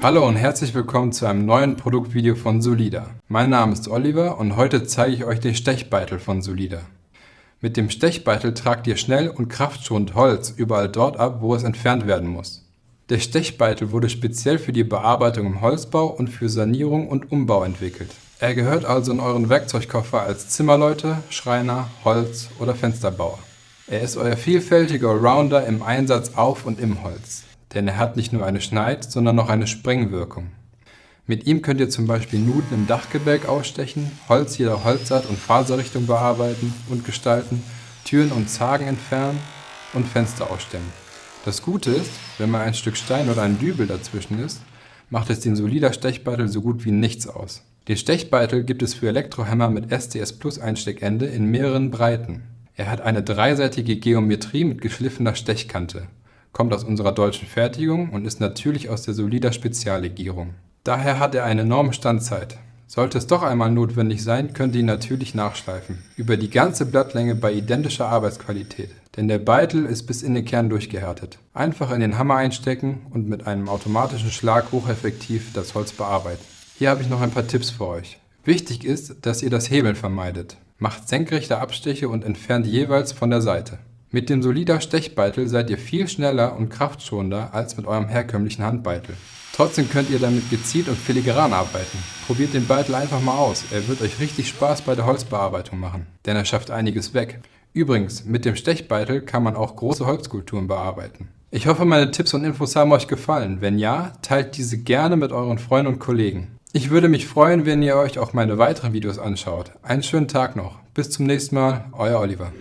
Hallo und herzlich willkommen zu einem neuen Produktvideo von Solida. Mein Name ist Oliver und heute zeige ich euch den Stechbeitel von Solida. Mit dem Stechbeitel tragt ihr schnell und kraftschonend Holz überall dort ab, wo es entfernt werden muss. Der Stechbeitel wurde speziell für die Bearbeitung im Holzbau und für Sanierung und Umbau entwickelt. Er gehört also in euren Werkzeugkoffer als Zimmerleute, Schreiner, Holz- oder Fensterbauer. Er ist euer vielfältiger Allrounder im Einsatz auf und im Holz. Denn er hat nicht nur eine Schneid-, sondern noch eine Sprengwirkung. Mit ihm könnt ihr zum Beispiel Nuten im Dachgebälk ausstechen, Holz jeder Holzart und Faserrichtung bearbeiten und gestalten, Türen und Zagen entfernen und Fenster ausstemmen. Das Gute ist, wenn mal ein Stück Stein oder ein Dübel dazwischen ist, macht es den Solida Stechbeitel so gut wie nichts aus. Den Stechbeitel gibt es für Elektrohämmer mit STS Plus Einsteckende in mehreren Breiten. Er hat eine dreiseitige Geometrie mit geschliffener Stechkante, kommt aus unserer deutschen Fertigung und ist natürlich aus der Solida Speziallegierung. Daher hat er eine enorme Standzeit. Sollte es doch einmal notwendig sein, könnt ihr ihn natürlich nachschleifen. Über die ganze Blattlänge bei identischer Arbeitsqualität. Denn der Beitel ist bis in den Kern durchgehärtet. Einfach in den Hammer einstecken und mit einem automatischen Schlag hocheffektiv das Holz bearbeiten. Hier habe ich noch ein paar Tipps für euch. Wichtig ist, dass ihr das Hebeln vermeidet. Macht senkrechte Abstiche und entfernt jeweils von der Seite. Mit dem Solida Stechbeitel seid ihr viel schneller und kraftschonender als mit eurem herkömmlichen Handbeitel. Trotzdem könnt ihr damit gezielt und filigran arbeiten. Probiert den Beitel einfach mal aus, er wird euch richtig Spaß bei der Holzbearbeitung machen, denn er schafft einiges weg. Übrigens, mit dem Stechbeitel kann man auch große Holzskulpturen bearbeiten. Ich hoffe, meine Tipps und Infos haben euch gefallen. Wenn ja, teilt diese gerne mit euren Freunden und Kollegen. Ich würde mich freuen, wenn ihr euch auch meine weiteren Videos anschaut. Einen schönen Tag noch. Bis zum nächsten Mal, euer Oliver.